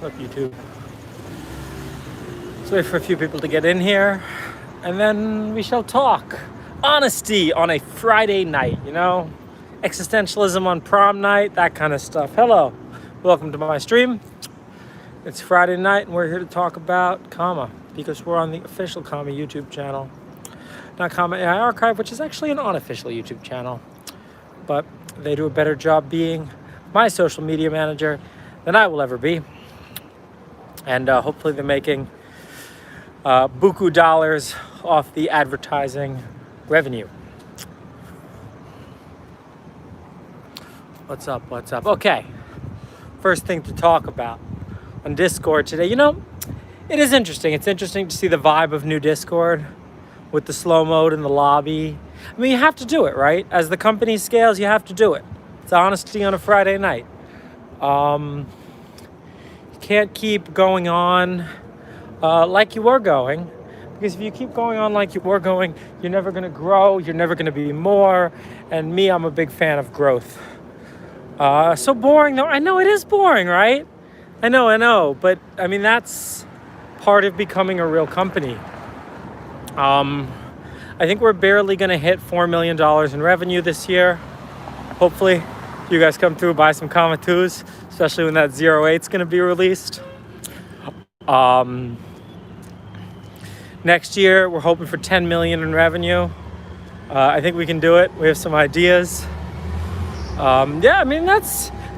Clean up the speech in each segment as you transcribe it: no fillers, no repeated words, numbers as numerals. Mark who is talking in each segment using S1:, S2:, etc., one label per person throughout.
S1: Look, YouTube. Let's wait for a few people to get in here, and then we shall talk. Honesty on a Friday night, Existentialism on prom night, that kind of stuff. Hello, welcome to my stream. It's Friday night, and we're here to talk about Comma, because we're on the official Comma YouTube channel. Not Comma AI Archive, which is actually an unofficial YouTube channel. But they do a better job being my social media manager than I will ever be. And hopefully they're making buku dollars off the advertising revenue. What's up? Okay. First thing to talk about on Discord today. It is interesting. It's interesting to see the vibe of new Discord with the slow mode in the lobby. I mean, you have to do it, right? As the company scales, you have to do it. It's honesty on a Friday night. You can't keep going on like you were going, because if you keep going on like you were going, you're never going to grow. You're never going to be more. And me, I'm a big fan of growth. So boring, though. I know it is boring, right? I know. But, I mean, that's part of becoming a real company. I think we're barely going to hit $4 million in revenue this year. Hopefully, you guys come through, buy some Comma 2s, especially when that 08's going to be released. Next year, we're hoping for 10 million in revenue. I think we can do it. We have some ideas.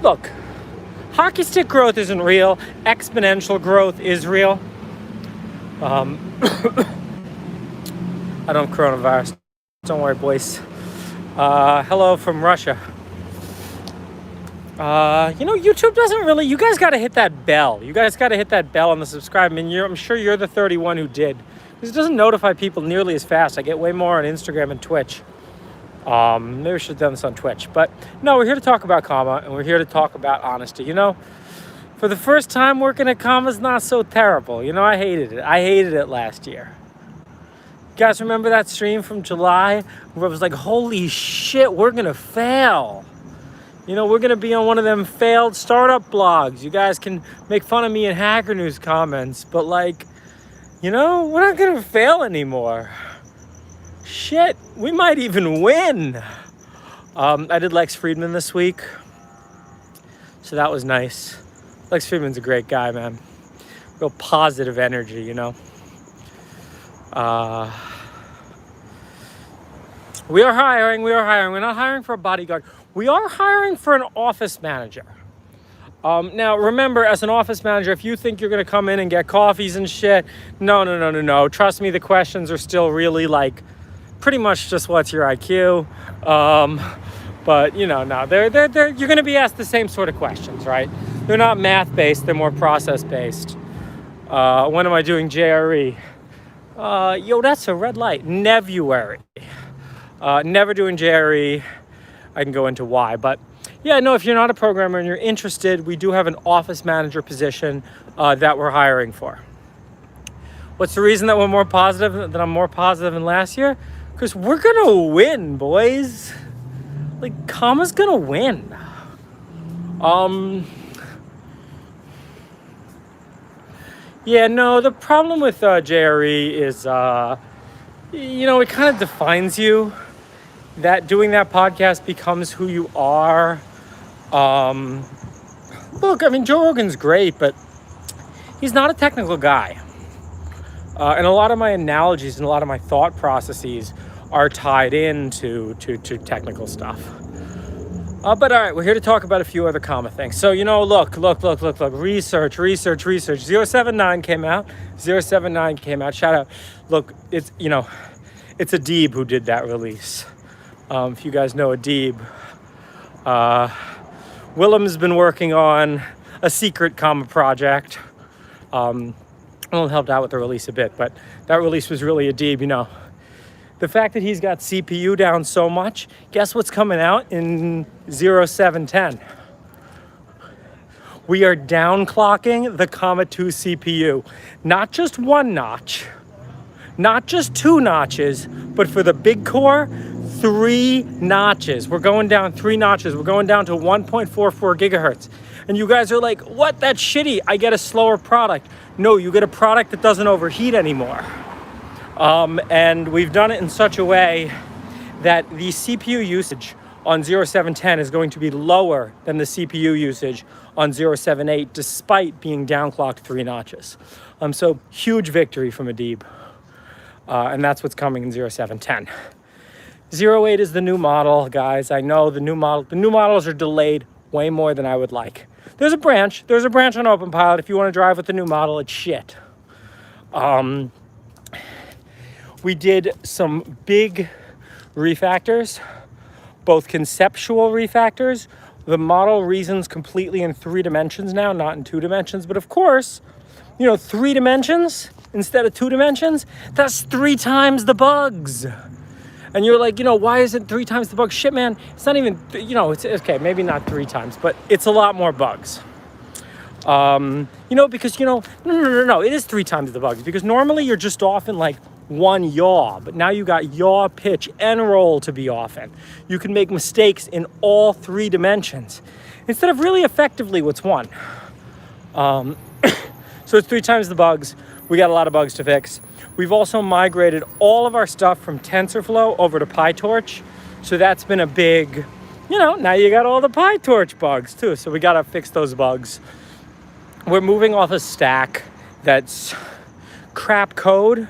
S1: Look, hockey stick growth isn't real. Exponential growth is real. I don't have coronavirus. Don't worry, boys. Hello from Russia. YouTube doesn't really... You guys got to hit that bell. You guys got to hit that bell on the subscribe. I mean, I'm sure you're the 31 who did. Because it doesn't notify people nearly as fast. I get way more on Instagram and Twitch. Maybe we should have done this on Twitch. But no, we're here to talk about Comma, and we're here to talk about honesty. For the first time working at Comma's not so terrible. I hated it. I hated it last year. You guys remember that stream from July where it was like, holy shit, we're going to fail. We're going to be on one of them failed startup blogs. You guys can make fun of me in Hacker News comments, but we're not going to fail anymore. Shit, we might even win. I did Lex Friedman this week, so that was nice. Lex Friedman's a great guy, man. Real positive energy, We are hiring. We're not hiring for a bodyguard. We are hiring for an office manager. Now, remember, as an office manager, if you think you're going to come in and get coffees and shit, no. Trust me, the questions are still really pretty much just what's your IQ. But no, they're you're going to be asked the same sort of questions, right? They're not math-based. They're more process-based. When am I doing JRE? That's a red light. Nevuary. Never doing JRE. I can go into why, but if you're not a programmer and you're interested, we do have an office manager position that we're hiring for. What's the reason that we're more positive, that I'm more positive than last year? Because we're gonna win, boys. Comma's gonna win. The problem with JRE is, it kind of defines you. That doing that podcast becomes who you are. Look, I mean, Joe Rogan's great, but he's not a technical guy. And a lot of my analogies and a lot of my thought processes are tied into technical stuff. But all right, we're here to talk about a few other Comma things. So, look. Research. 079 came out. Shout out. Look, it's Adib who did that release. If you guys know Adib, Willem's been working on a secret Comma project. Willem helped out with the release a bit, but that release was really Adib, The fact that he's got CPU down so much, guess what's coming out in 0710? We are downclocking the Comma 2 CPU. Not just one notch, not just two notches, but for the big core, 3 notches. We're going down 3 notches. We're going down to 1.44 gigahertz. And you guys are like, what? That's shitty. I get a slower product. No, you get a product that doesn't overheat anymore. And we've done it in such a way that the CPU usage on 0710 is going to be lower than the CPU usage on 078, despite being downclocked 3 notches. So huge victory from Adib. And that's what's coming in 0710. 08 is the new model, guys. I know the new models are delayed way more than I would like. There's a branch on OpenPilot. If you want to drive with the new model, it's shit. We did some big refactors, both conceptual refactors. The model reasons completely in 3 dimensions now, not in 2 dimensions. But of course, 3 dimensions instead of 2 dimensions, that's 3 times the bugs. And you're like, why is it 3 times the bugs? Shit, man, it's not even, it's okay, maybe not 3 times, but it's a lot more bugs. Because, no, it is 3 times the bugs, because normally you're just off in like 1 yaw, but now you got yaw, pitch, and roll to be off in. You can make mistakes in all 3 dimensions instead of really effectively what's 1. So it's 3 times the bugs. We got a lot of bugs to fix. We've also migrated all of our stuff from TensorFlow over to PyTorch. So that's been a big, now you got all the PyTorch bugs too. So we got to fix those bugs. We're moving off a stack that's crap code,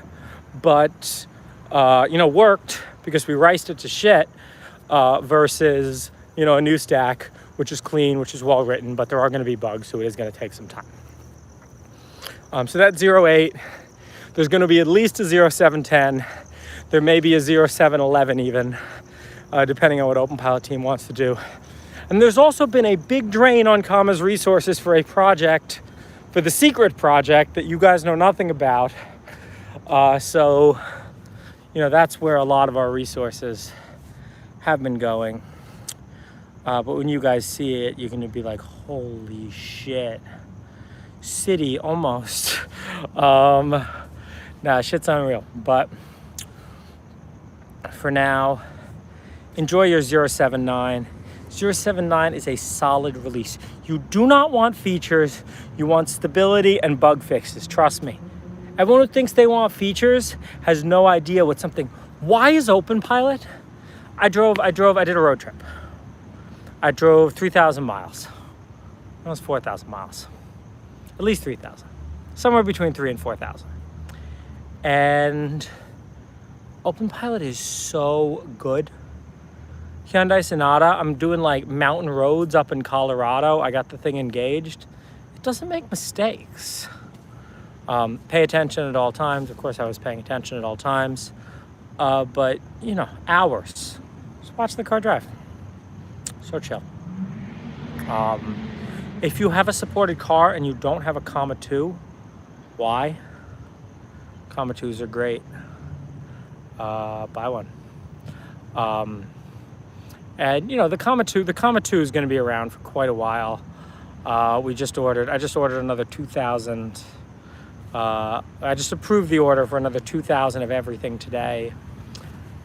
S1: but, worked because we riced it to shit, versus, a new stack, which is clean, which is well written, but there are going to be bugs. So it is going to take some time. So that's 08. There's going to be at least a 0710. There may be a 0711 even, depending on what OpenPilot team wants to do. And there's also been a big drain on Comma's resources for the secret project that you guys know nothing about. So that's where a lot of our resources have been going. But when you guys see it, you're going to be like, holy shit. City almost. Nah, shit's unreal. But for now, enjoy your 079. 079 is a solid release. You do not want features. You want stability and bug fixes. Trust me. Everyone who thinks they want features has no idea what something. Why is OpenPilot? I did a road trip. I drove 3,000 miles. Almost 4,000 miles. At least 3,000. Somewhere between 3,000 and 4,000. And OpenPilot is so good. Hyundai Sonata, I'm doing like mountain roads up in Colorado. I got the thing engaged. It doesn't make mistakes. Pay attention at all times. Of course, I was paying attention at all times. But, hours. Just watch the car drive. So chill. If you have a supported car and you don't have a comma 2, why? Comma 2s are great. Buy one. And the comma 2 is going to be around for quite a while. I just ordered another 2,000. I just approved the order for another 2,000 of everything today.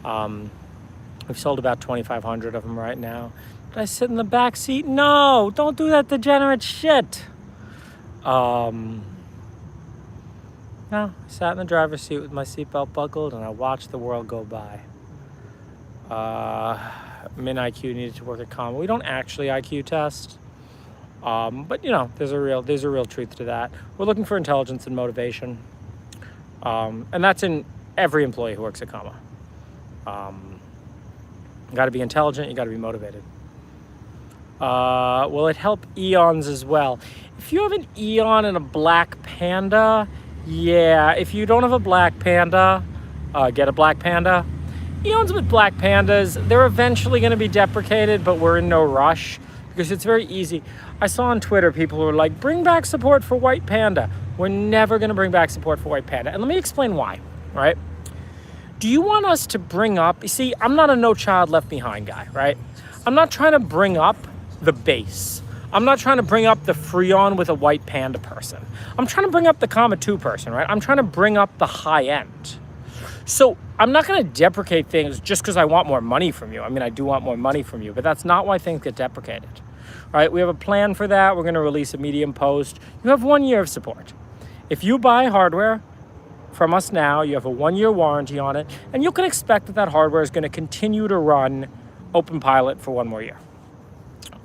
S1: We've sold about 2,500 of them right now. Did I sit in the back seat? No, don't do that degenerate shit. No, I sat in the driver's seat with my seatbelt buckled and I watched the world go by. Min IQ needed to work at comma. We don't actually IQ test. But there's a real truth to that. We're looking for intelligence and motivation. And that's in every employee who works at comma. You got to be intelligent, you got to be motivated. Will it help Eons as well? If you have an Eon and a Black Panda, yeah. If you don't have a Black Panda, get a Black Panda. Eons with Black Pandas, they're eventually going to be deprecated, but we're in no rush because it's very easy. I saw on Twitter people who were like, bring back support for White Panda. We're never going to bring back support for White Panda. And let me explain why, right? Do you want us to bring up, you see, I'm not a No Child Left Behind guy, right? I'm not trying to bring up the base. I'm not trying to bring up the Freon with a White Panda person. I'm trying to bring up the comma 2 person, right? I'm trying to bring up the high end. So I'm not going to deprecate things just because I want more money from you. I mean, I do want more money from you, but that's not why things get deprecated. right? We have a plan for that. We're going to release a medium post. You have 1 year of support. If you buy hardware from us now, you have a 1 year warranty on it, and you can expect that that hardware is going to continue to run OpenPilot for 1 more year.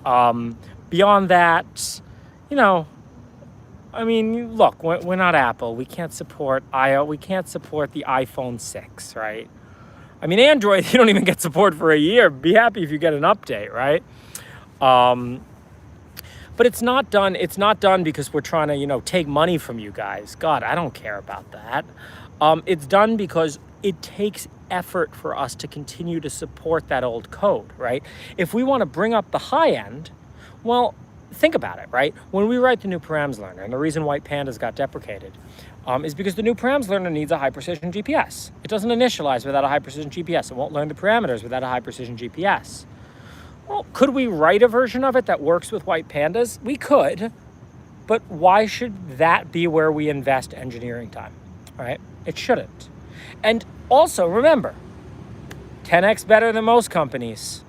S1: Beyond that, you know, I mean, look, we're not Apple. We can't support we can't support the iPhone 6, right? I mean, Android, you don't even get support for a year. Be happy if you get an update, right? But it's not done. It's not done because we're trying to, you know, take money from you guys. God, I don't care about that. It's done because it takes effort for us to continue to support that old code, right? If we want to bring up the high end, well, think about it, right? When we write the new params learner, and the reason White Pandas got deprecated is because the new params learner needs a high precision GPS. It doesn't initialize without a high precision GPS. It won't learn the parameters without a high precision GPS. Well, could we write a version of it that works with White Pandas? We could, but why should that be where we invest engineering time, right? It shouldn't. And also remember, 10x better than most companies.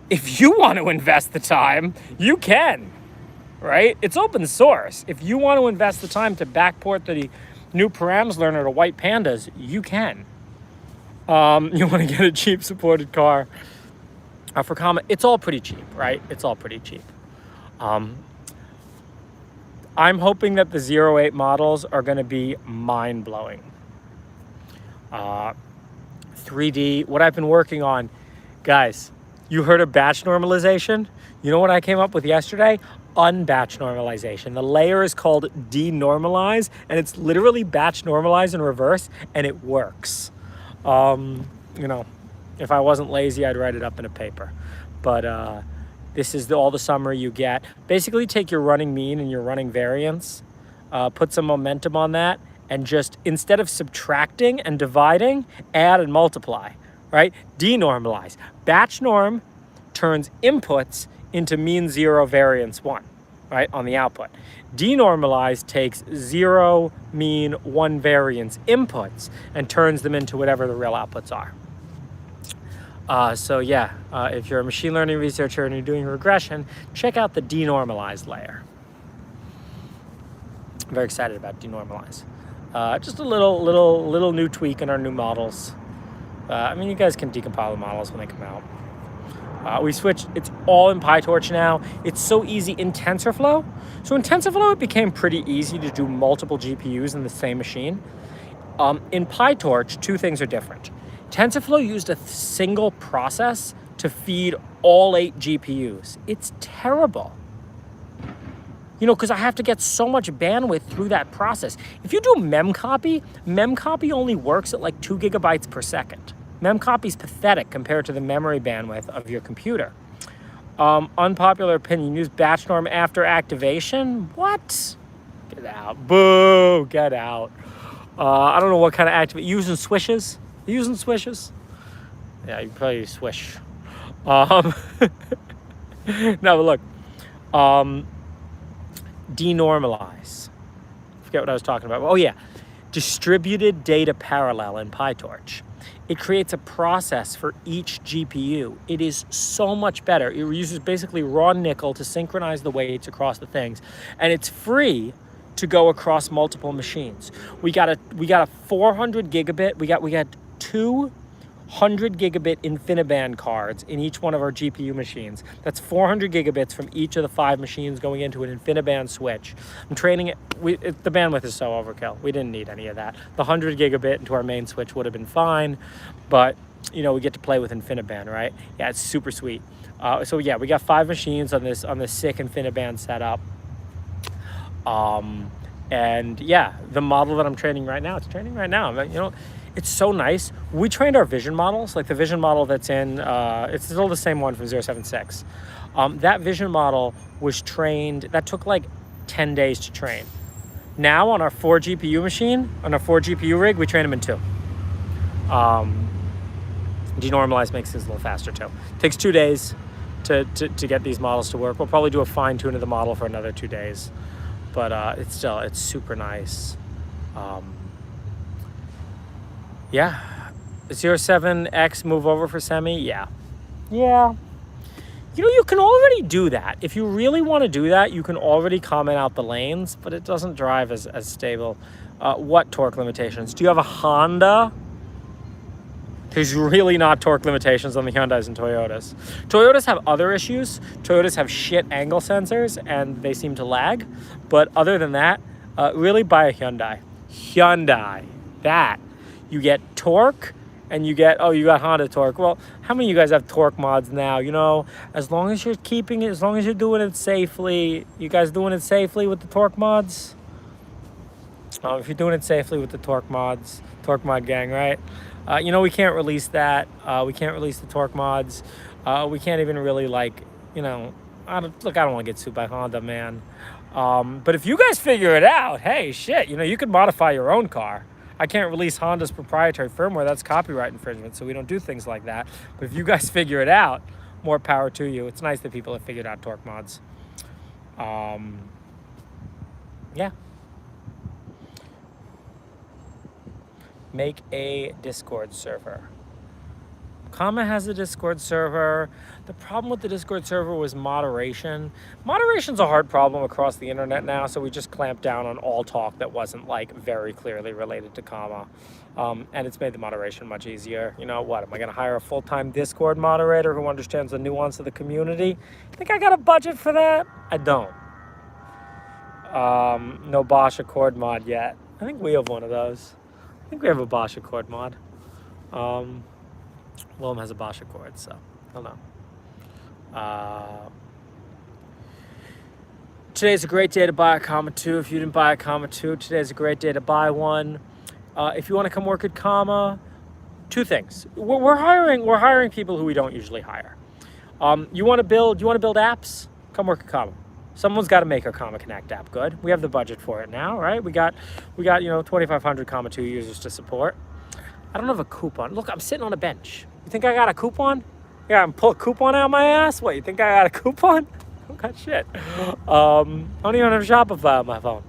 S1: If you want to invest the time, you can, right? It's open source. If you want to invest the time to backport the new params learner to White Pandas, you can. You want to get a cheap supported car for comment. It's all pretty cheap, right? It's all pretty cheap. I'm hoping that the 08 models are going to be mind-blowing. 3D, what I've been working on, guys, you heard of batch normalization? You know what I came up with yesterday? Unbatch normalization. The layer is called denormalize, and it's literally batch normalize in reverse, and it works. You know, if I wasn't lazy, I'd write it up in a paper. But this is all the summary you get. Basically take your running mean and your running variance, put some momentum on that, and just, instead of subtracting and dividing, add and multiply, right? Denormalize. Batch norm turns inputs into mean 0, variance 1, right, on the output. Denormalize takes 0, mean, 1 variance inputs and turns them into whatever the real outputs are. So yeah, if you're a machine learning researcher and you're doing regression, check out the denormalized layer. I'm very excited about denormalize. Just a little new tweak in our new models. I mean, you guys can decompile the models when they come out. We switched, it's all in PyTorch now. It's so easy in TensorFlow. So in TensorFlow, it became pretty easy to do multiple GPUs in the same machine. In PyTorch, two things are different. TensorFlow used a single process to feed all 8 GPUs. It's terrible. You know, because I have to get so much bandwidth through that process. If you do memcopy only works at like 2 gigabytes per second. Memcopy is pathetic compared to the memory bandwidth of your computer. Unpopular opinion, use batch norm after activation? What? Get out. Boo, get out. I don't know what kind of activate. Using swishes? Using swishes? Yeah, you probably use swish. No, but look. Denormalize. Forget what I was talking about. Oh yeah, distributed data parallel in PyTorch. It creates a process for each GPU. It is so much better. It uses basically raw nickel to synchronize the weights across the things, and it's free to go across multiple machines. We got a 400 gigabit. We got 200 gigabit InfiniBand cards in each one of our GPU machines. That's 400 gigabits from each of the 5 machines going into an InfiniBand switch. I'm training it. The bandwidth is so overkill. We didn't need any of that. The 100 gigabit into our main switch would have been fine, but you know, we get to play with InfiniBand, right? Yeah, it's super sweet. So yeah, we got 5 machines on this sick InfiniBand setup. And yeah, the model that I'm training right now, it's training right now. You know, it's so nice. We trained our vision models, like the vision model that's in, it's still the same one from 076. That vision model was trained, that took like 10 days to train. Now on our 4 GPU machine, on our 4 GPU rig, we train them in 2. Denormalize makes things a little faster too. It takes 2 days to get these models to work. We'll probably do a fine tune of the model for another 2 days. But it's super nice. Yeah. 07X move over for semi? Yeah. You know, you can already do that. If you really want to do that, you can already comment out the lanes, but it doesn't drive as stable. What torque limitations? Do you have a Honda? There's really not torque limitations on the Hyundais and Toyotas. Toyotas have other issues. Toyotas have shit angle sensors, and they seem to lag. But other than that, really buy a Hyundai. Hyundai. That. You get torque, and you get, oh, you got Honda torque. Well, how many of you guys have torque mods now? You know, as long as you're keeping it, as long as you're doing it safely. You guys doing it safely with the torque mods? If you're doing it safely with the torque mods, torque mod gang, right? You know, we can't release that. We can't release the torque mods. We can't even really, like, you know, I don't want to get sued by Honda, man. But if you guys figure it out, hey, shit, you know, you could modify your own car. I can't release Honda's proprietary firmware. That's copyright infringement, so we don't do things like that. But if you guys figure it out, more power to you. It's nice that people have figured out torque mods. Yeah. Make a Discord server. Comma has a Discord server. The problem with the Discord server was moderation. Moderation's a hard problem across the internet now, so we just clamped down on all talk that wasn't like very clearly related to comma. And it's made the moderation much easier. You know what? Am I going to hire a full-time Discord moderator who understands the nuance of the community? Think I got a budget for that? I don't. No Bosch Accord mod yet. I think we have one of those. I think we have a Bosch Accord mod. Willem has a Bosch Accord, so I don't know. Today's a great day to buy a comma 2. If you didn't buy a comma 2, today's a great day to buy one. If you want to come work at comma, 2 things. We're hiring people who we don't usually hire. You want to build apps? Come work at comma. Someone's got to make our Comma Connect app good. We have the budget for it now, right? We got you know, 2,500 comma 2 users to support. I don't have a coupon. Look, I'm sitting on a bench. You think I got a coupon? Yeah, I'm pull a coupon out of my ass. What? You think I got a coupon? I don't got shit. I don't even have Shopify on my phone.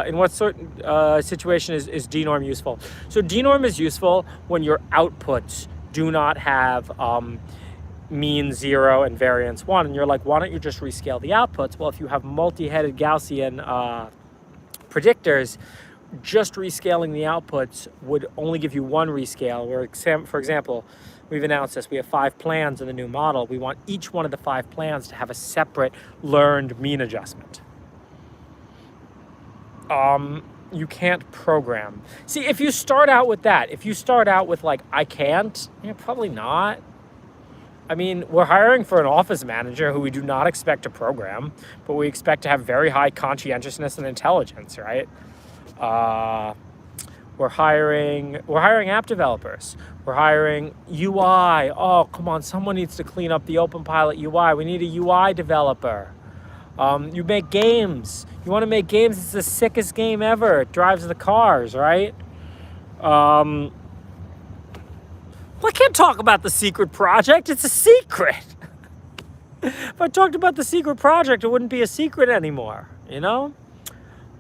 S1: In what sort situation is denorm useful? So denorm is useful when your outputs do not have mean 0 and variance 1, and you're like, why don't you just rescale the outputs? Well, if you have multi-headed Gaussian predictors, just rescaling the outputs would only give you one rescale, where, for example, we've announced this, we have 5 plans in the new model. We want each one of the 5 plans to have a separate learned mean adjustment. You can't program. See, if you start out with that, if you start out with like, I can't, yeah, probably not. I mean, we're hiring for an office manager who we do not expect to program, but we expect to have very high conscientiousness and intelligence, right? We're hiring app developers. We're hiring UI. Oh, come on, someone needs to clean up the OpenPilot UI. We need a UI developer. You make games. You want to make games? It's the sickest game ever. It drives the cars, right? Well, I can't talk about the secret project. It's a secret. If I talked about the secret project, it wouldn't be a secret anymore, you know?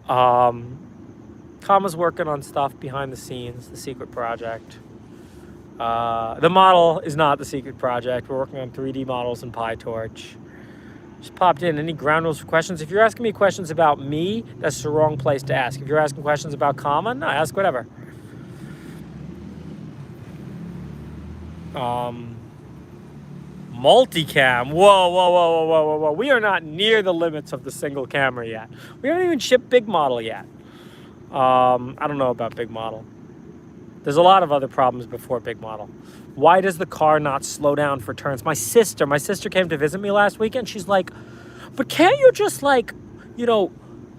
S1: Comma's working on stuff behind the scenes, the secret project. The model is not the secret project. We're working on 3D models in PyTorch. Just popped in. Any ground rules for questions? If you're asking me questions about me, that's the wrong place to ask. If you're asking questions about comma, no, ask whatever. Multicam. Whoa. We are not near the limits of the single camera yet. We haven't even shipped big model yet. I don't know about big model. There's a lot of other problems before big model. Why does the car not slow down for turns? My sister came to visit me last weekend. She's like, but can't you just like, you know,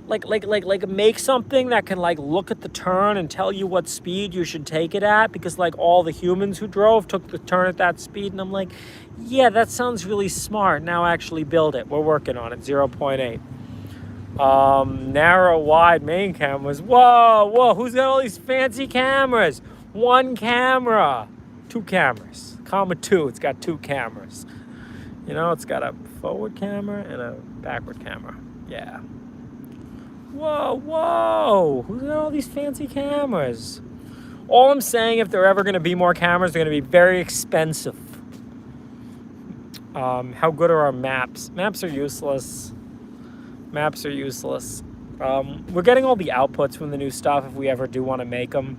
S1: like make something that can like look at the turn and tell you what speed you should take it at, because like all the humans who drove took the turn at that speed. And I'm like, yeah, that sounds really smart. Now actually build it. We're working on it. 0.8. Narrow wide main cameras. Whoa, who's got all these fancy cameras? 1 camera, 2 cameras, comma 2. It's got 2 cameras. You know, it's got a forward camera and a backward camera. Yeah. Whoa, who's got all these fancy cameras? All I'm saying, if there are ever going to be more cameras, they're going to be very expensive. How good are our maps? Maps are useless. Maps are useless. We're getting all the outputs from the new stuff if we ever do want to make them.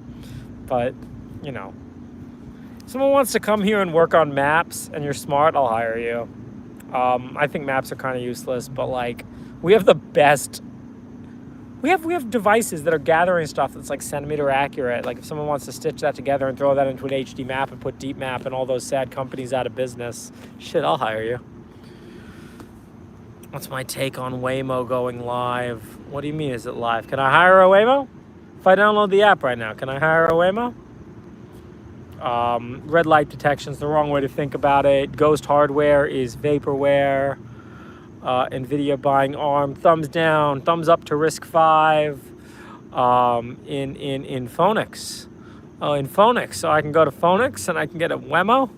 S1: But, you know, if someone wants to come here and work on maps and you're smart, I'll hire you. I think maps are kind of useless, but like we have the best. We have devices that are gathering stuff that's like centimeter accurate. Like if someone wants to stitch that together and throw that into an HD map and put deep map and all those sad companies out of business, shit, I'll hire you. What's my take on Waymo going live? What do you mean, is it live? Can I hire a Waymo? If I download the app right now, can I hire a Waymo? Red light detection is the wrong way to think about it. Ghost hardware is vaporware. Nvidia buying ARM. Thumbs down. Thumbs up to RISC-V. In Phoenix. In Phoenix. So I can go to Phoenix and I can get a Waymo.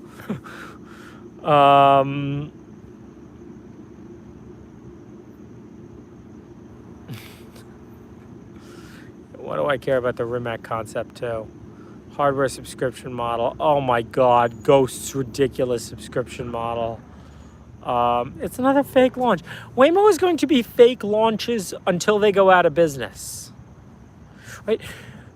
S1: What do I care about the Rimac concept too? Hardware subscription model. Oh my God, Ghost's ridiculous subscription model. It's another fake launch. Waymo is going to be fake launches until they go out of business. Right?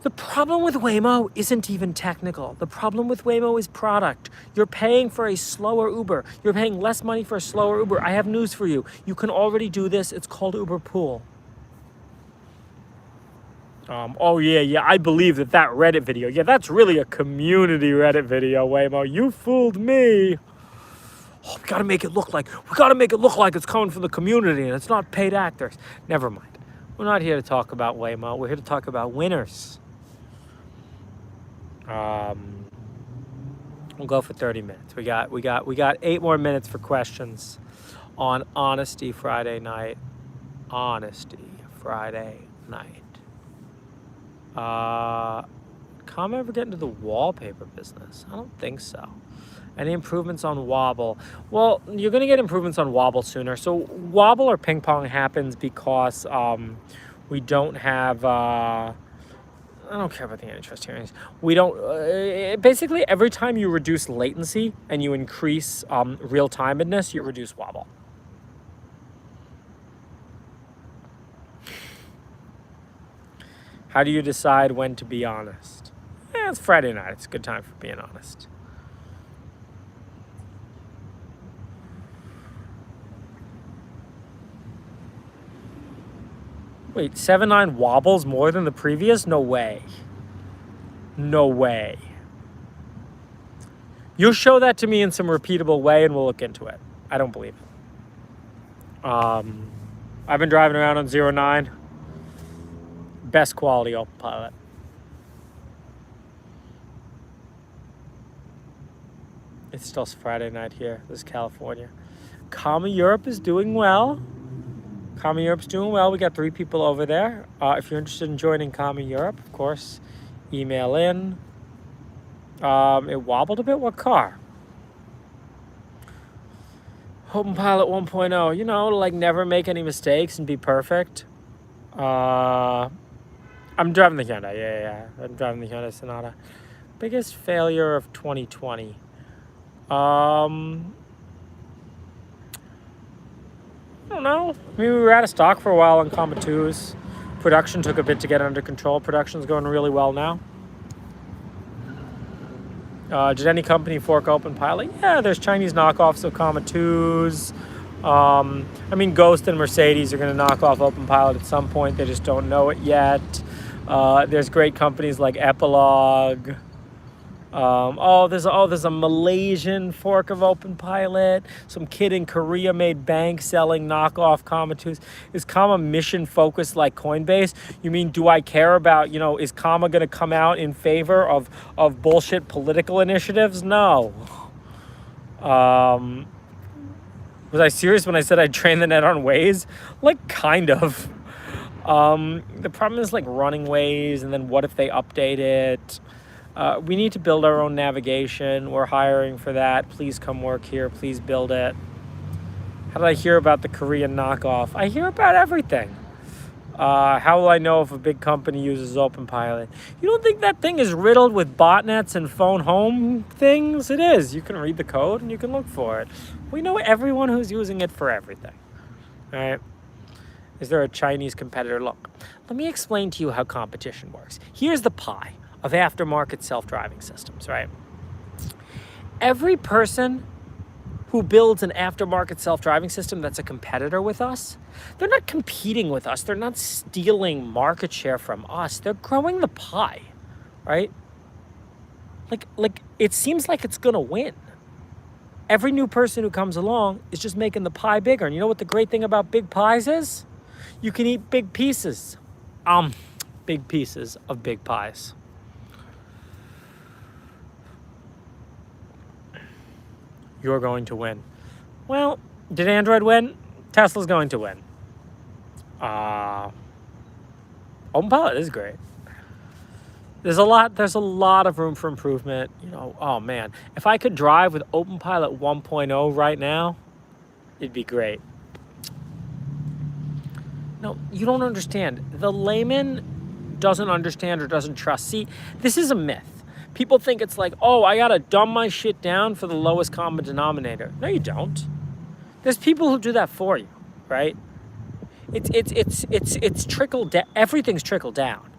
S1: The problem with Waymo isn't even technical. The problem with Waymo is product. You're paying for a slower Uber. You're paying less money for a slower Uber. I have news for you. You can already do this. It's called Uber Pool. Oh yeah, I believe that Reddit video. Yeah, that's really a community Reddit video, Waymo. You fooled me. Oh, we gotta make it look like it's coming from the community and it's not paid actors. Never mind. We're not here to talk about Waymo. We're here to talk about winners. We'll go for 30 minutes. We got 8 more minutes for questions on Honesty Friday night. Honesty Friday night. Can I ever get into the wallpaper business? I don't think so. Any improvements on Wobble? Well, you're going to get improvements on Wobble sooner. So Wobble or ping pong happens because we don't have... I don't care about the antitrust hearings. We don't... basically, every time you reduce latency and you increase real-timedness, you reduce Wobble. How do you decide when to be honest? It's Friday night. It's a good time for being honest. Wait, 7.9 wobbles more than the previous? No way. No way. You'll show that to me in some repeatable way and we'll look into it. I don't believe it. I've been driving around on 0.9. Best quality autopilot. It's still Friday night here. This is California. Comma Europe is doing well. Comma Europe's doing well. We got 3 people over there. If you're interested in joining Comma Europe, of course, email in. It wobbled a bit. What car? Open Pilot 1.0. You know, like never make any mistakes and be perfect. I'm driving the Hyundai. Yeah. I'm driving the Hyundai Sonata. Biggest failure of 2020. I don't know. I mean, we were out of stock for a while on Comma 2s. Production took a bit to get under control. Production's going really well now. Did any company fork Open Pilot? Yeah, there's Chinese knockoffs of Comma 2s. I mean, Ghost and Mercedes are going to knock off Open Pilot at some point. They just don't know it yet. There's great companies like Epilogue. There's a Malaysian fork of Open Pilot. Some kid in Korea made bank selling knockoff Comma 2s. Is Comma mission focused like Coinbase? You mean, do I care about, is Comma going to come out in favor of bullshit political initiatives? No. Was I serious when I said I'd train the net on Waze? Like, kind of. The problem is like running Waze, and then what if they update it? We need to build our own navigation. We're hiring for that. Please come work here. Please build it. How did I hear about the Korean knockoff? I hear about everything. How will I know if a big company uses OpenPilot? You don't think that thing is riddled with botnets and phone home things? It is. You can read the code and you can look for it. We know everyone who's using it for everything. All right. Is there a Chinese competitor? Look, let me explain to you how competition works. Here's the pie of aftermarket self-driving systems, right? Every person who builds an aftermarket self-driving system that's a competitor with us, they're not competing with us. They're not stealing market share from us. They're growing the pie, right? Like it seems like it's gonna win. Every new person who comes along is just making the pie bigger. And you know what the great thing about big pies is? You can eat big pieces. Big pieces of big pies. You're going to win. Well, did Android win? Tesla's going to win. OpenPilot is great. There's a lot of room for improvement. You know, oh man, if I could drive with OpenPilot 1.0 right now, it'd be great. No, you don't understand. The layman doesn't understand or doesn't trust. See, this is a myth. People think it's like, oh, I gotta dumb my shit down for the lowest common denominator. No, you don't. There's people who do that for you, right? It's trickled down. Everything's trickled down.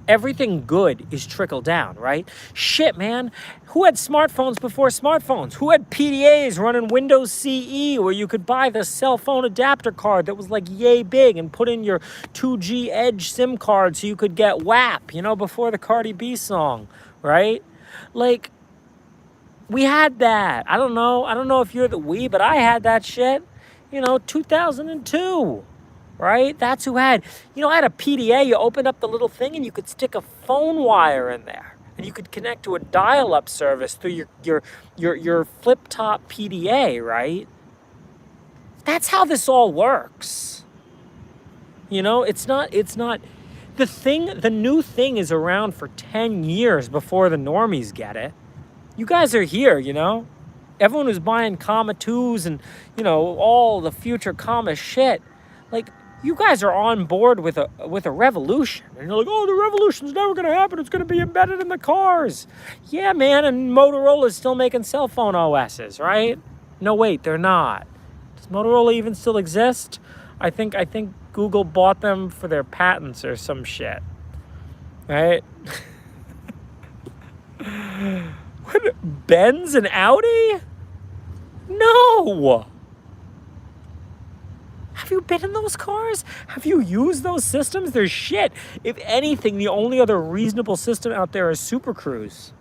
S1: Everything good is trickled down, right? Shit, man. Who had smartphones before smartphones? Who had PDAs running Windows CE where you could buy the cell phone adapter card that was like yay big and put in your 2G Edge SIM card so you could get WAP, you know, before the Cardi B song, right? Like, we had that. I don't know if you're the we, but I had that shit, you know, 2002. Right? That's who had, you know, I had a PDA. You opened up the little thing and you could stick a phone wire in there. And you could connect to a dial-up service through your flip-top PDA, right? That's how this all works. You know, it's not, the new thing is around for 10 years before the normies get it. You guys are here, you know? Everyone who's buying comma 2s and, you know, all the future comma shit, like, you guys are on board with a revolution. And you're like, oh, the revolution's never going to happen. It's going to be embedded in the cars. Yeah, man, and Motorola's still making cell phone OSs, right? No, wait, they're not. Does Motorola even still exist? I think Google bought them for their patents or some shit. Right? What, Benz and Audi? No! Have you been in those cars? Have you used those systems? They're shit. If anything, the only other reasonable system out there is Super Cruise.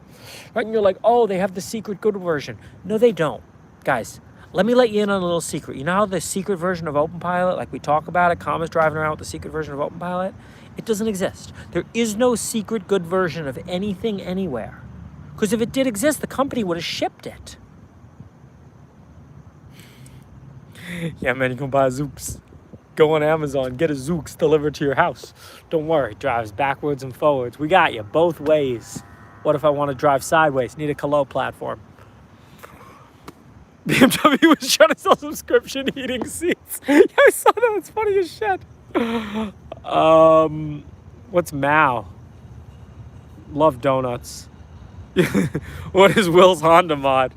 S1: Right? And you're like, oh, they have the secret good version. No, they don't. Guys, let me let you in on a little secret. You know how the secret version of OpenPilot, like we talk about it, Comma's driving around with the secret version of OpenPilot? It doesn't exist. There is no secret good version of anything anywhere. Because if it did exist, the company would have shipped it. Yeah, man, you can buy a Zoox. Go on Amazon, get a Zoox delivered to your house. Don't worry, drives backwards and forwards. We got you both ways. What if I want to drive sideways? Need a Colo platform. BMW was trying to sell subscription heating seats. Yeah, I saw that. It's funny as shit. What's Mao? Love donuts. What is Will's Honda mod?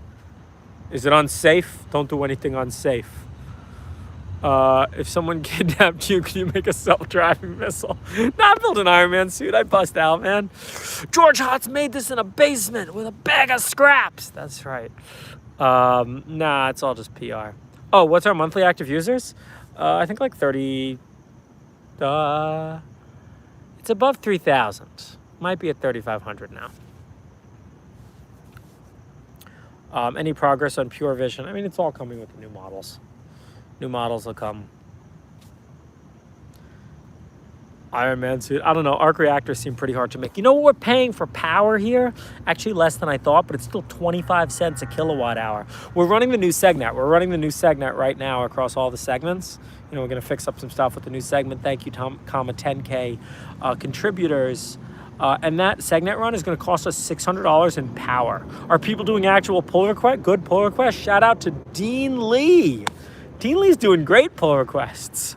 S1: Is it unsafe? Don't do anything unsafe. If someone kidnapped you, can you make a self-driving missile? Nah, I built an Iron Man suit. I'd bust out, man. George Hotz made this in a basement with a bag of scraps. That's right. Nah, it's all just PR. Oh, what's our monthly active users? I think like 30. It's above 3,000. Might be at 3,500 now. Any progress on Pure Vision? I mean, it's all coming with the new models. New models will come. Iron Man suit. I don't know. Arc reactors seem pretty hard to make. You know what we're paying for power here? Actually less than I thought, but it's still 25 cents a kilowatt hour. We're running the new segment. We're running the new segment right now across all the segments. You know, we're going to fix up some stuff with the new segment. Thank you, comma 10K contributors. And that segment run is going to cost us $600 in power. Are people doing actual pull requests? Good pull requests? Shout out to Dean Lee. Dean Lee's doing great pull requests.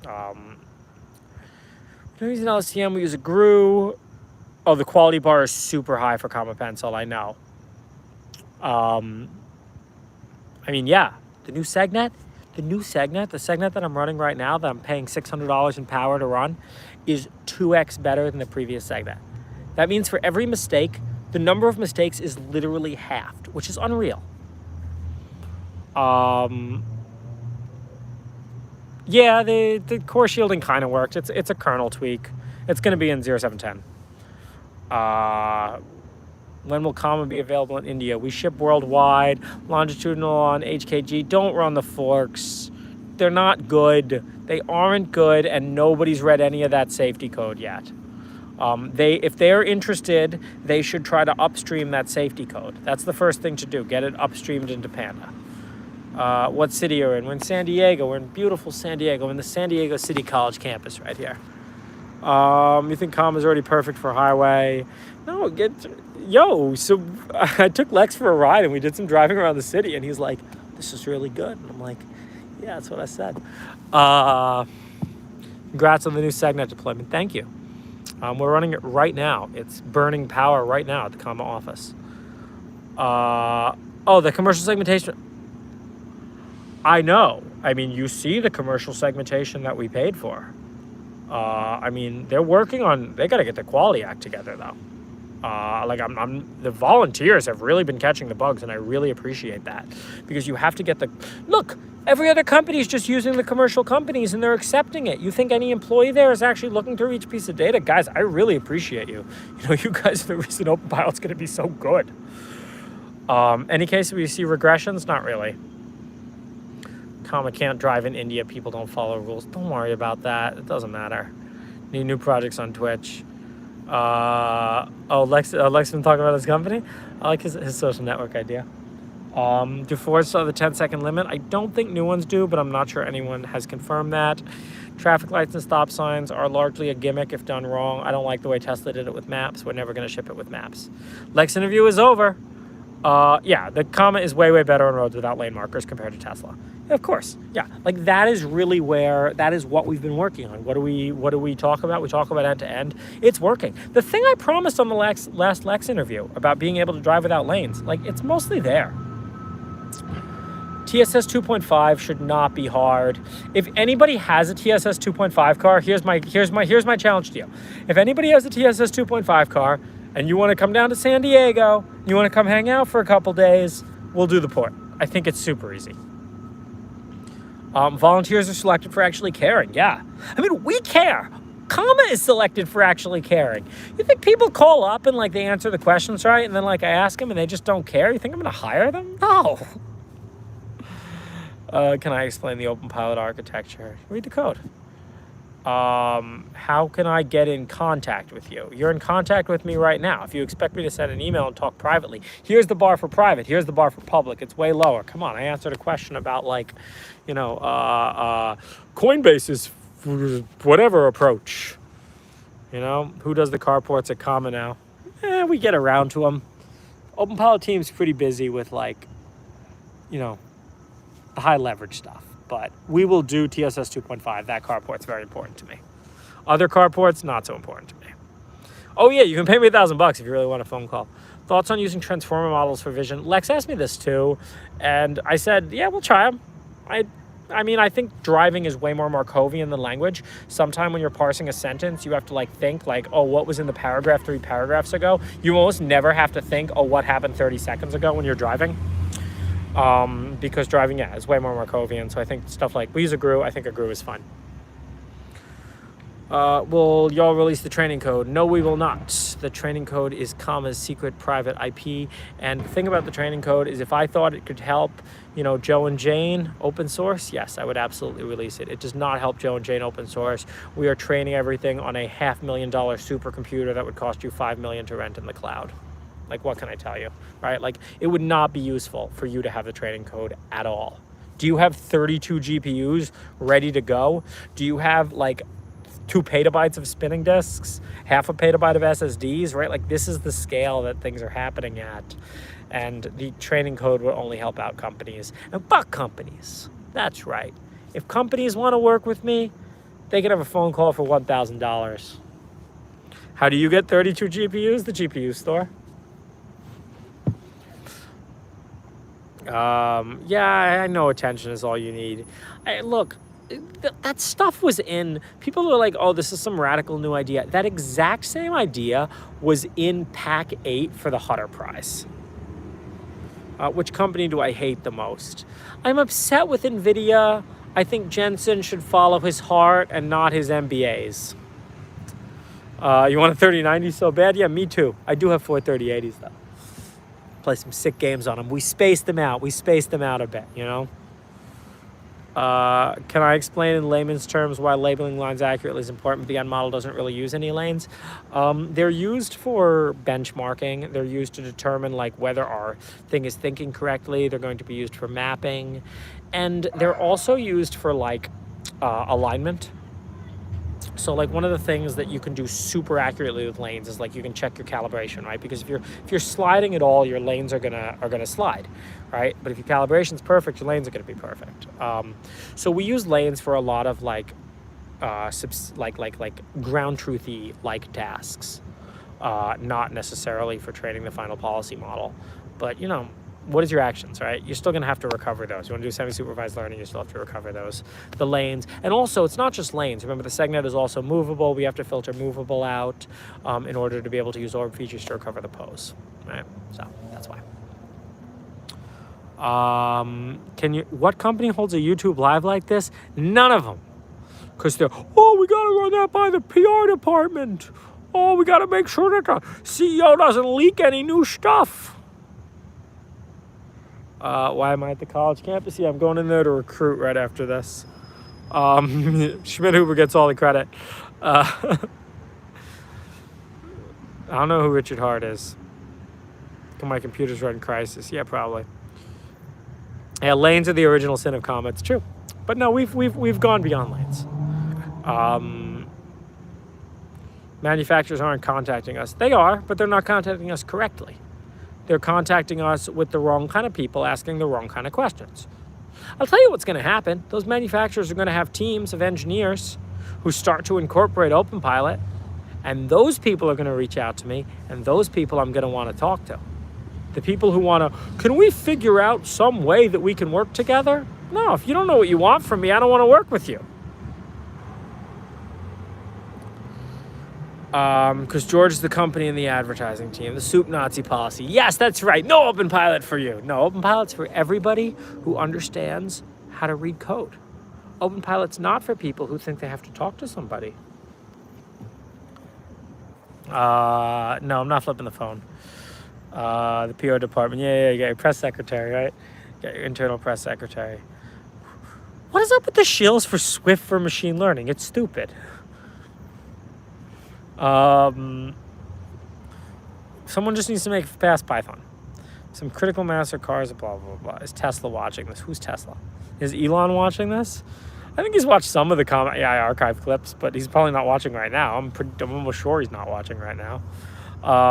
S1: We don't use an LCM, we use a GRU. Oh, the quality bar is super high for Comma Pencil, I know. I mean, yeah, the new Segnet, the Segnet that I'm running right now, that I'm paying $600 in power to run, is 2x better than the previous Segnet. That means for every mistake, the number of mistakes is literally halved, which is unreal. Yeah, the core shielding kind of worked. It's a kernel tweak. It's going to be in 0710. When will Comma be available in India? We ship worldwide. Longitudinal on HKG. Don't run the forks. They're not good. They aren't good, and nobody's read any of that safety code yet. If they're interested, they should try to upstream that safety code. That's the first thing to do. Get it upstreamed into Panda. What city are you in? We're in San Diego. We're in beautiful San Diego. We're in the San Diego City College campus right here. You think Comma is already perfect for highway? No, so I took Lex for a ride and we did some driving around the city and he's like, this is really good. And I'm like, yeah, that's what I said. Congrats on the new Segnet deployment. Thank you. We're running it right now. It's burning power right now at the Comma office. The commercial segmentation. I know. I mean, you see the commercial segmentation that we paid for. I mean, they're working on, they got to get the quality act together though. The volunteers have really been catching the bugs and I really appreciate that because you have to get look, every other company is just using the commercial companies and they're accepting it. You think any employee there is actually looking through each piece of data? Guys, I really appreciate you. You know, you guys are the reason OpenPilot's going to be so good. Any case we see regressions? Not really. Comma can't drive in India. People don't follow rules. Don't worry about that. It doesn't matter. Need new projects on Twitch. Lex been talking about his company. I like his social network idea. Do Fords have the 10-second limit? I don't think new ones do, but I'm not sure anyone has confirmed that. Traffic lights and stop signs are largely a gimmick if done wrong. I don't like the way Tesla did it with maps. We're never going to ship it with maps. Lex interview is over. The Comma is way, way better on roads without lane markers compared to Tesla. Of course, yeah. Like that is really that is what we've been working on. What do we talk about? We talk about end to end. It's working. The thing I promised on the last Lex interview about being able to drive without lanes, like it's mostly there. TSS 2.5 should not be hard. If anybody has a TSS 2.5 car, here's my challenge to you. If anybody has a TSS 2.5 car and you want to come down to San Diego, you want to come hang out for a couple days, we'll do the port. I think it's super easy. Volunteers are selected for actually caring. Yeah. I mean, we care. Comma is selected for actually caring. You think people call up and like they answer the questions right and then like I ask them and they just don't care? You think I'm going to hire them? No. Can I explain the OpenPilot architecture? Read the code. How can I get in contact with you? You're in contact with me right now. If you expect me to send an email and talk privately, here's the bar for private. Here's the bar for public. It's way lower. Come on. I answered a question about like, Coinbase's whatever approach. Who does the carports at Comma now? We get around to them. OpenPilot team's pretty busy with like, the high leverage stuff. But we will do TSS 2.5. That carport's very important to me. Other carports, not so important to me. Oh yeah, you can pay me $1,000 if you really want a phone call. Thoughts on using transformer models for vision? Lex asked me this too, and I said, yeah, we'll try them. I think driving is way more Markovian than language. Sometime when you're parsing a sentence, you have to think what was in the paragraph 3 paragraphs ago? You almost never have to think, what happened 30 seconds ago when you're driving. Because driving, is way more Markovian. So I think stuff like, we use a GRU. I think a GRU is fun. Will y'all release the training code? No, we will not. The training code is Comma's secret private IP. And the thing about the training code is if I thought it could help, Joe and Jane open source, yes, I would absolutely release it. It does not help Joe and Jane open source. We are training everything on a $500,000 supercomputer that would cost you $5 million to rent in the cloud. Like, what can I tell you, right? Like, it would not be useful for you to have the training code at all. Do you have 32 GPUs ready to go? Do you have, 2 petabytes of spinning disks, half a petabyte of SSDs, right? Like, this is the scale that things are happening at. And the training code will only help out companies. And fuck companies. That's right. If companies want to work with me, They can have a phone call for $1,000. How do you get 32 GPUs? The GPU store. Yeah, I know attention is all you need. Look, that stuff was in, people are like, oh, this is some radical new idea. That exact same idea was in Pack 8 for the Hutter Prize. Which company do I hate the most? I'm upset with Nvidia. I think Jensen should follow his heart and not his MBAs. You want a 3090 so bad? Yeah, me too. I do have 4 3080s though. Play some sick games on them. We spaced them out. A bit, you know? Can I explain in layman's terms why labeling lines accurately is important, but the end model doesn't really use any lanes? They're used for benchmarking. They're used to determine like whether our thing is thinking correctly. They're going to be used for mapping. And they're also used for like alignment. So like one of the things that you can do super accurately with lanes is like you can check your calibration, right? Because if you're sliding at all, your lanes are gonna slide, right? But if your calibration's perfect, your lanes are gonna be perfect. So we use lanes for a lot of like ground truthy like tasks, not necessarily for training the final policy model. But you know, what is your actions, right? You're still going to have to recover those. You want to do semi-supervised learning, you still have to recover those. The lanes. And also, it's not just lanes. Remember, the segnet is also movable. We have to filter movable out in order to be able to use orb features to recover the pose, right? So, that's why. What company holds a YouTube live like this? None of them. Because they're, oh, we got to run that by the PR department. Oh, we got to make sure that the CEO doesn't leak any new stuff. Why am I at the college campus? Yeah, I'm going in there to recruit right after this. Schmidt-Huber gets all the credit. I don't know who Richard Hart is. My computer's running Crisis. Yeah, probably. Yeah, lanes are the original sin of comets. True, but no, we've gone beyond lanes. Manufacturers aren't contacting us. They are, but they're not contacting us correctly. They're contacting us with the wrong kind of people, asking the wrong kind of questions. I'll tell you what's going to happen. Those manufacturers are going to have teams of engineers who start to incorporate OpenPilot, and those people are going to reach out to me, and those people I'm going to want to talk to. The people who want to, can we figure out some way that we can work together? No, if you don't know what you want from me, I don't want to work with you. Because George is the company and the advertising team, the soup Nazi policy. Yes, that's right. No OpenPilot for you. No, OpenPilot's for everybody who understands how to read code. OpenPilot's not for people who think they have to talk to somebody. No, I'm not flipping the phone. The PR department. Yeah, you got your press secretary, right? You got your internal press secretary. What is up with the shills for Swift for machine learning? It's stupid. Someone just needs to make fast Python. Some critical mass or cars, blah, blah, blah. Is Tesla watching this? Who's Tesla? Is Elon watching this? I think he's watched some of the AI archive clips, but he's probably not watching right now. I'm almost sure he's not watching right now.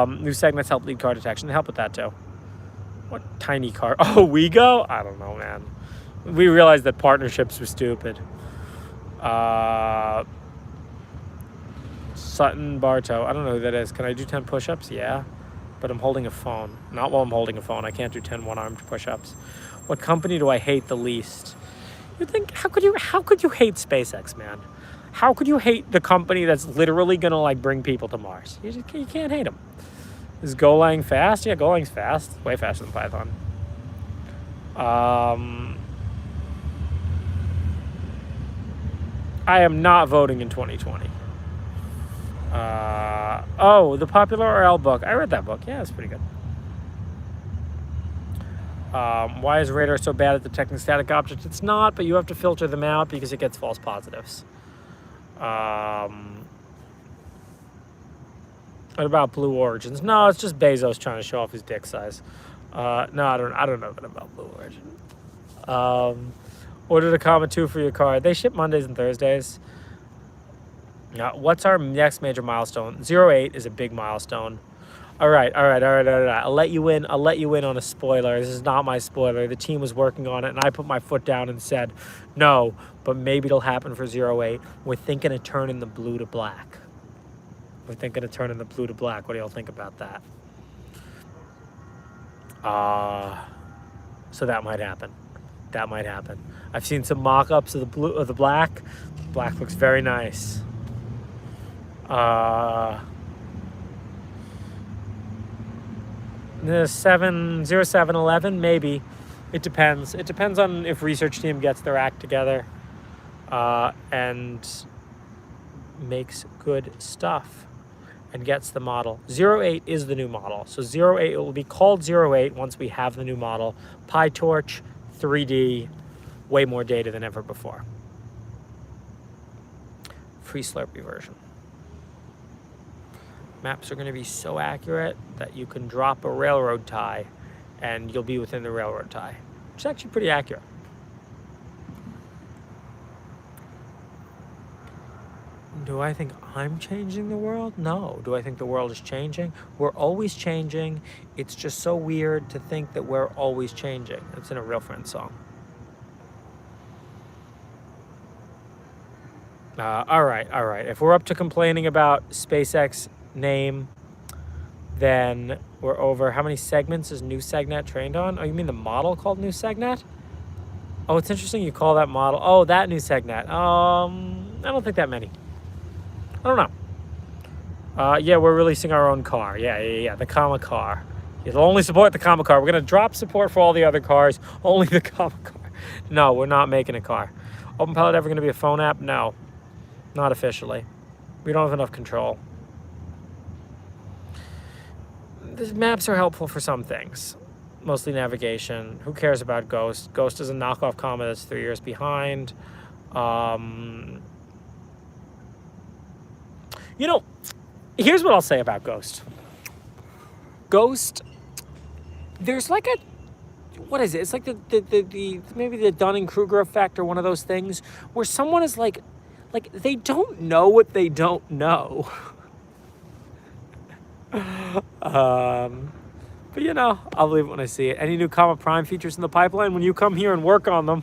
S1: New segments help lead car detection. They help with that too. What tiny car? Oh, WeGo? I don't know, man. We realized that partnerships were stupid. Sutton Bartow. I don't know who that is. Can I do 10 push-ups? Yeah. But I'm holding a phone. Not while I'm holding a phone. I can't do 10 one-armed push-ups. What company do I hate the least? You think, how could you hate SpaceX, man? How could you hate the company that's literally going to like bring people to Mars? You can't hate them. Is Golang fast? Yeah, Golang's fast. Way faster than Python. I am not voting in 2020. The Popular RL book. I read that book. Yeah, it's pretty good. Why is radar so bad at detecting static objects? It's not, but you have to filter them out because it gets false positives. What about Blue Origins? No, it's just Bezos trying to show off his dick size. No, I don't know that about Blue Origin. Ordered a Comet 2 for your car. They ship Mondays and Thursdays. What's our next major milestone? 08 is a big milestone. All right. I'll let you in on a spoiler. This is not my spoiler. The team was working on it, and I put my foot down and said, no, but maybe it'll happen for 08. We're thinking of turning the blue to black. What do y'all think about that? So that might happen. I've seen some mock-ups of the black. Black looks very nice. The 0711, maybe. It depends. It depends on if research team gets their act together and makes good stuff and gets the model. 08 is the new model. So 08, it will be called 08 once we have the new model. PyTorch, 3D, way more data than ever before. Free Slurpee version. Maps are going to be so accurate that you can drop a railroad tie and you'll be within the railroad tie, which is actually pretty accurate. Do I think I'm changing the world? No. Do I think the world is changing? We're always changing. It's just so weird to think that we're always changing. It's in a Real Friends song. All right. If we're up to complaining about SpaceX name, then we're over. How many segments is new SegNet trained on? Oh, you mean the model called new SegNet? Oh, it's interesting you call that model. Oh, that new SegNet. I don't think that many. I don't know. Yeah, we're releasing our own car. Yeah. The comma car. It'll only support the comma car. We're going to drop support for all the other cars. Only the comma car. No, we're not making a car. OpenPilot ever going to be a phone app? No. Not officially. We don't have enough control. These maps are helpful for some things. Mostly navigation. Who cares about Ghost? Ghost is a knockoff comma that's 3 years behind. You know, here's what I'll say about Ghost. Ghost, there's like a, what is it? It's like the maybe the Dunning-Kruger effect or one of those things where someone is like they don't know what they don't know. But you know, I'll believe it when I see it. Any new comma prime features in the pipeline when you come here and work on them?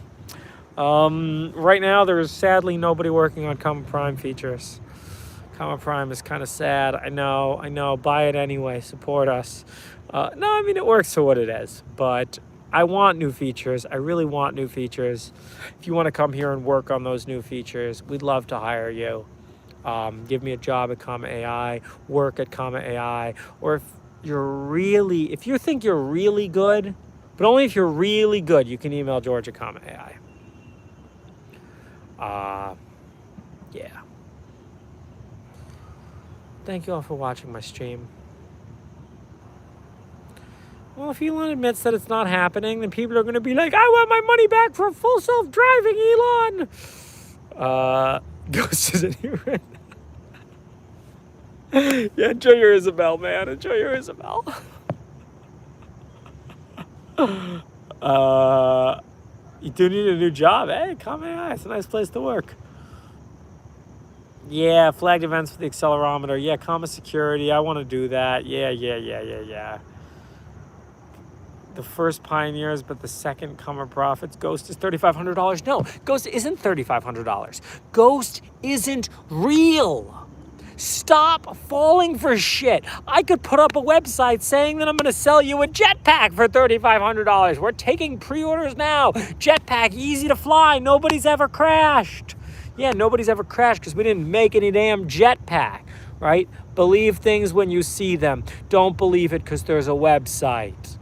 S1: Right now, there's sadly nobody working on comma prime features. Comma prime is kind of sad. I know. Buy it anyway. Support us. No, I mean, it works for what it is. But I want new features. I really want new features. If you want to come here and work on those new features, we'd love to hire you. Give me a job at Comma AI, work at Comma AI, or if you think you're really good, but only if you're really good, you can email George at Comma AI. Yeah. Thank you all for watching my stream. Well, if Elon admits that it's not happening, then people are going to be like, I want my money back for full self-driving, Elon. Ghost isn't here right now. Yeah, enjoy your Isabel, man. Enjoy your Isabel. You do need a new job. Hey, come on. It's a nice place to work. Yeah, flagged events for the accelerometer. Yeah, comma security. I want to do that. Yeah. The first pioneers, but the second comma profits. Ghost is $3,500. No, Ghost isn't $3,500. Ghost isn't real. Stop falling for shit. I could put up a website saying that I'm going to sell you a jetpack for $3,500. We're taking pre-orders now. Jetpack, easy to fly. Nobody's ever crashed. Yeah, nobody's ever crashed because we didn't make any damn jetpack, right? Believe things when you see them. Don't believe it because there's a website.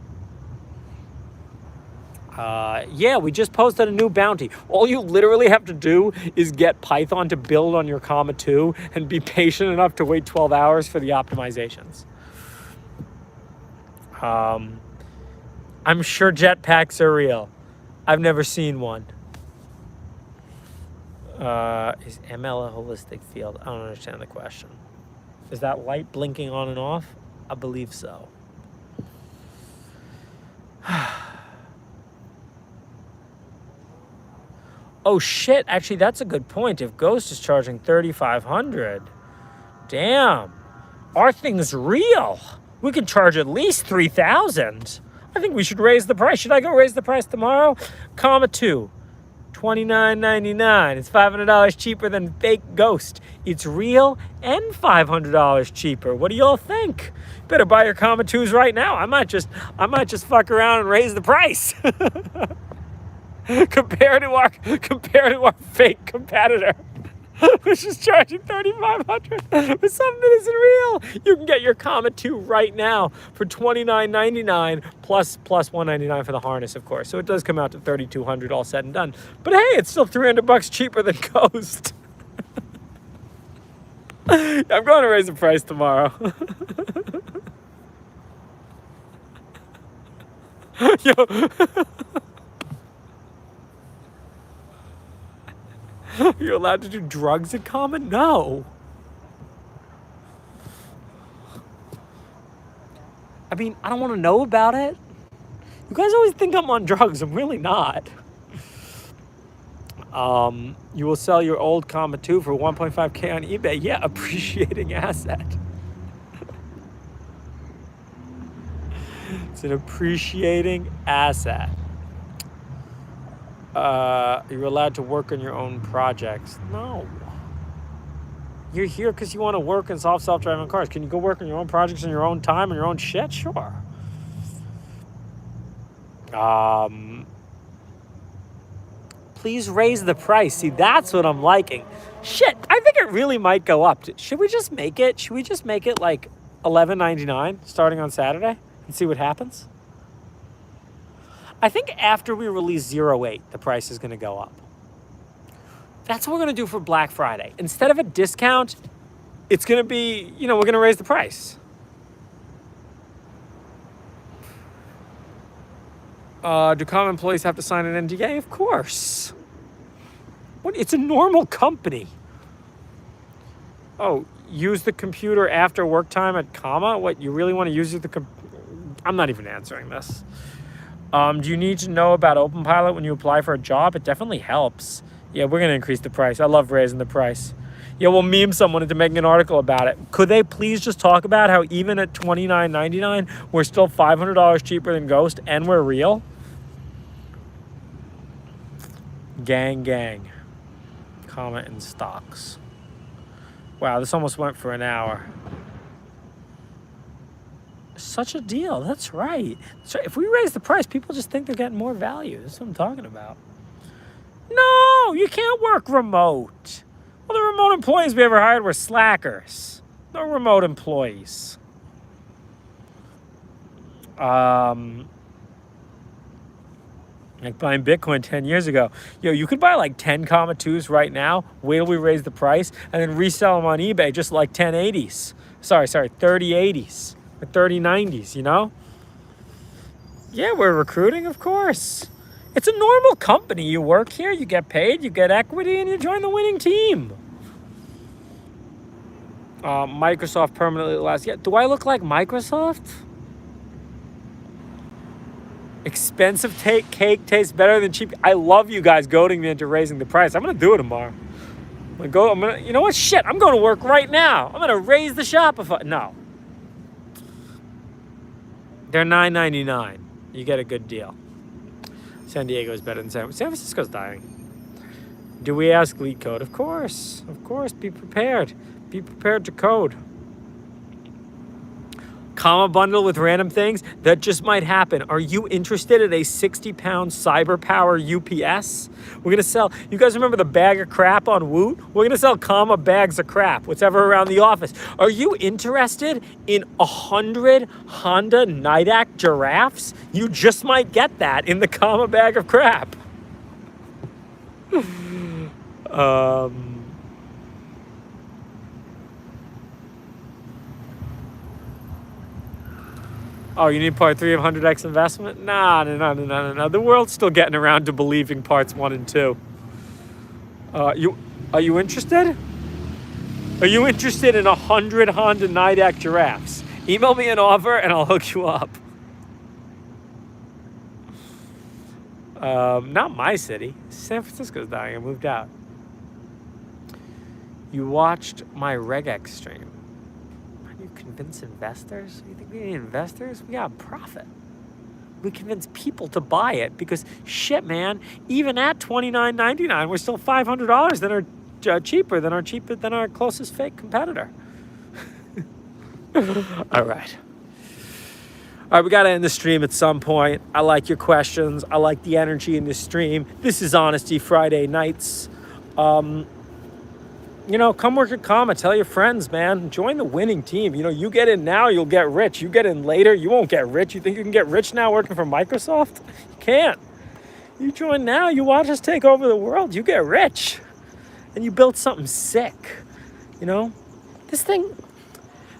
S1: Yeah, we just posted a new bounty. All you literally have to do is get Python to build on your comma 2 and be patient enough to wait 12 hours for the optimizations. I'm sure jetpacks are real. I've never seen one. Is ML a holistic field? I don't understand the question. Is that light blinking on and off? I believe so. Oh shit, actually that's a good point. If Ghost is charging $3,500, damn, our thing's real. We can charge at least 3,000. I think we should raise the price. Should I go raise the price tomorrow? Comma 2. $29.99. It's $500 cheaper than fake Ghost. It's real and $500 cheaper. What do y'all think? Better buy your comma 2s right now. I might just fuck around and raise the price. compared to our fake competitor, which is charging $3,500 for something that isn't real. You can get your comma 2 right now for $29.99 plus $199 for the harness, of course. So it does come out to $3,200 all said and done. But hey, it's still $300 cheaper than Ghost. I'm going to raise the price tomorrow. Yo. You're allowed to do drugs at Common? No. I mean, I don't want to know about it. You guys always think I'm on drugs. I'm really not. You will sell your old comma 2 for $1.5K on eBay. Yeah, appreciating asset. It's an appreciating asset. You're allowed to work on your own projects. No. You're here because you want to work and solve self-driving cars. Can you go work on your own projects in your own time and your own shit? Sure. Please raise the price. See, that's what I'm liking. Shit, I think it really might go up. Should we just make it? Should we just make it like $11.99 starting on Saturday and see what happens? I think after we release 08, the price is going to go up. That's what we're going to do for Black Friday. Instead of a discount, it's going to be, we're going to raise the price. Do common employees have to sign an NDA? Of course. It's a normal company. Oh, use the computer after work time at comma? What, you really want to use I'm not even answering this. Do you need to know about OpenPilot when you apply for a job? It definitely helps. Yeah, we're going to increase the price. I love raising the price. Yeah, we'll meme someone into making an article about it. Could they please just talk about how even at $29.99, we're still $500 cheaper than Ghost and we're real? Gang. Comment in stocks. Wow, this almost went for an hour. Such a deal. That's right. So if we raise the price, people just think they're getting more value. That's what I'm talking about. No, you can't work remote. Well, the remote employees we ever hired were slackers. No remote employees. Like buying Bitcoin 10 years ago. You could buy like 10 comma 2s right now. Wait till we raise the price and then resell them on eBay just like 1080s. Sorry, 3080s or 3090s, Yeah, we're recruiting, of course. It's a normal company. You work here, you get paid, you get equity, and you join the winning team. Microsoft permanently last. Yeah, do I look like Microsoft? Expensive cake tastes better than cheap. I love you guys goading me into raising the price. I'm gonna do it tomorrow. You know what? Shit, I'm going to work right now. I'm gonna raise the Shopify. No, they're $9.99. You get a good deal. San Diego is better than San Francisco's dying. Do we ask lead code? Of course. Be prepared. Be prepared to code. Comma bundle with random things? That just might happen. Are you interested in a 60-pound cyber power UPS? We're going to sell, you guys remember the bag of crap on Woot? We're going to sell comma bags of crap, whatever around the office. Are you interested in 100 Honda Nidak giraffes? You just might get that in the comma bag of crap. Oh, you need part 3 of 100x investment? No. The world's still getting around to believing parts 1 and 2. Are you interested? Are you interested in 100 Honda Nidak giraffes? Email me an offer and I'll hook you up. Not my city. San Francisco's dying. I moved out. You watched my regex stream. convince investors? You think we need investors? We got profit. We convince people to buy it because shit, man, even at $29.99, we're still $500 that are cheaper than our closest fake competitor. All right. All right, we got to end the stream at some point. I like your questions. I like the energy in this stream. This is Honesty Friday nights. Come work at Comma. Tell your friends, man. Join the winning team. You get in now, you'll get rich. You get in later, you won't get rich. You think you can get rich now working for Microsoft? You can't. You join now, you watch us take over the world, you get rich. And you build something sick. This thing,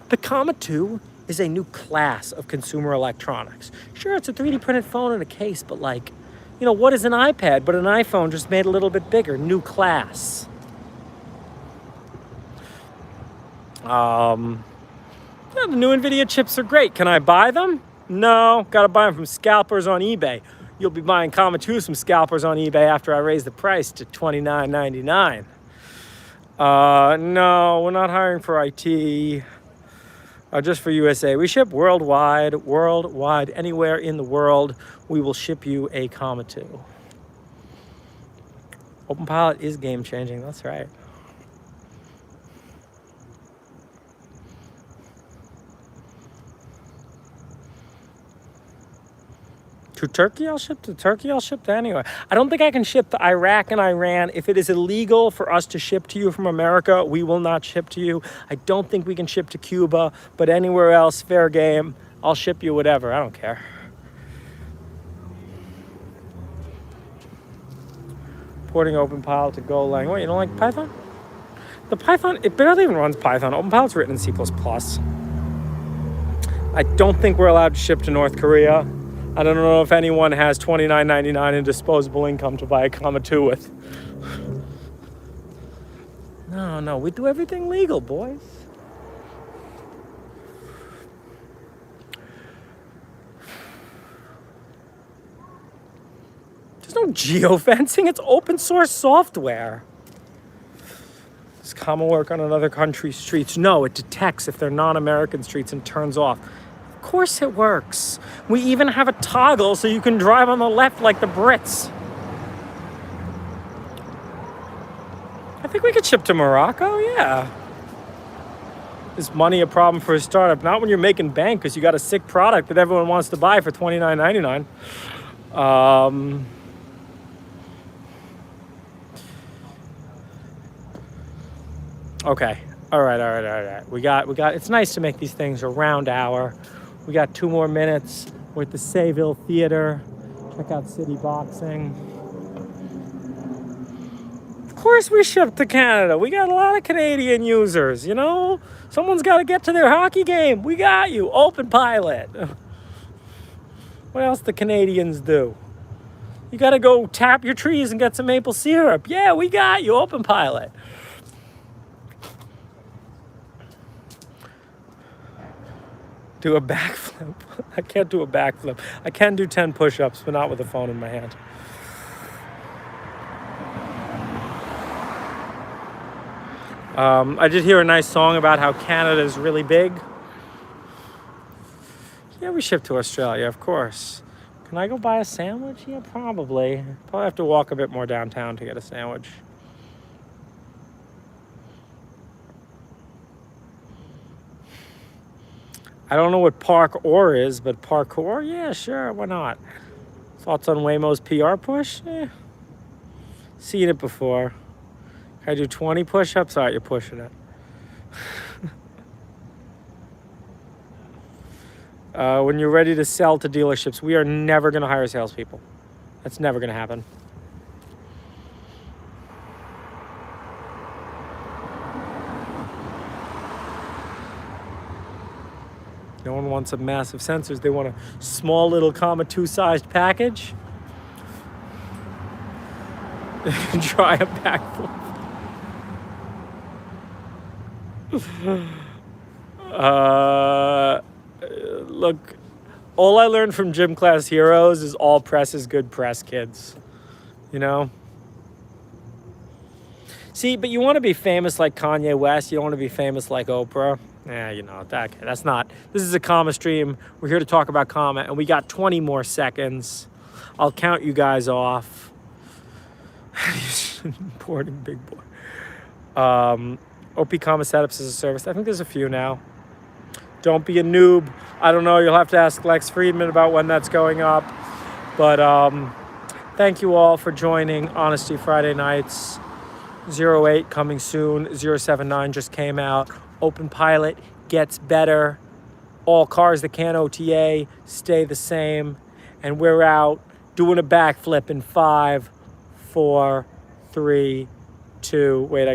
S1: the Comma 2 is a new class of consumer electronics. Sure, it's a 3D printed phone in a case, but what is an iPad but an iPhone just made a little bit bigger? New class. The new Nvidia chips are great. Can I buy them? No, gotta buy them from scalpers on eBay. You'll be buying Comma 2 from scalpers on eBay after I raise the price to $29.99. No, we're not hiring for IT. Just for USA. We ship worldwide, anywhere in the world, we will ship you a Comma 2. OpenPilot is game changing, that's right. To Turkey, I'll ship to Turkey. I'll ship to anywhere. I don't think I can ship to Iraq and Iran. If it is illegal for us to ship to you from America, we will not ship to you. I don't think we can ship to Cuba, but anywhere else, fair game. I'll ship you whatever. I don't care. Porting OpenPilot to Golang. What, you don't like Python? The Python, it barely even runs Python. OpenPilot's written in C++. I don't think we're allowed to ship to North Korea. I don't know if anyone has $29.99 in disposable income to buy a Comma 2 with. No, we do everything legal, boys. There's no geofencing, it's open source software. Does Comma work on another country's streets? No, it detects if they're non-American streets and turns off. Of course it works. We even have a toggle so you can drive on the left like the Brits. I think we could ship to Morocco, yeah. Is money a problem for a startup? Not when you're making bank because you got a sick product that everyone wants to buy for $29.99. Okay. All right. We got. It's nice to make these things a round hour. We got 2 more minutes. We're at the Sayville Theater. Check out City Boxing. Of course we ship to Canada. We got a lot of Canadian users, Someone's got to get to their hockey game. We got you. OpenPilot. What else do Canadians do? You got to go tap your trees and get some maple syrup. Yeah, we got you. OpenPilot. Do a backflip. I can't do a backflip. I can do 10 push-ups, but not with a phone in my hand. I did hear a nice song about how Canada is really big. Yeah, we ship to Australia, of course. Can I go buy a sandwich? Yeah, probably. Probably have to walk a bit more downtown to get a sandwich. I don't know what parkour is, but parkour? Yeah, sure, why not? Thoughts on Waymo's PR push? Seen it before. Can I do 20 push-ups? All right, you're pushing it. When you're ready to sell to dealerships, we are never going to hire salespeople. That's never going to happen. No one wants a massive sensors. They want a small little Comma 2-sized package. Try a backflip. Look, all I learned from Gym Class Heroes is all press is good press, kids. See, but you want to be famous like Kanye West. You don't want to be famous like Oprah. Yeah, you know, that's not, this is a comma stream. We're here to talk about comma, and we got 20 more seconds. I'll count you guys off. Importing big boy. OP comma setups as a service. I think there's a few now. Don't be a noob. I don't know. You'll have to ask Lex Friedman about when that's going up. But thank you all for joining Honesty Friday Nights. 08 coming soon. 079 just came out. Open Pilot gets better. All cars that can OTA stay the same. And we're out doing a backflip in 5, 4, 3, 2. Wait, I got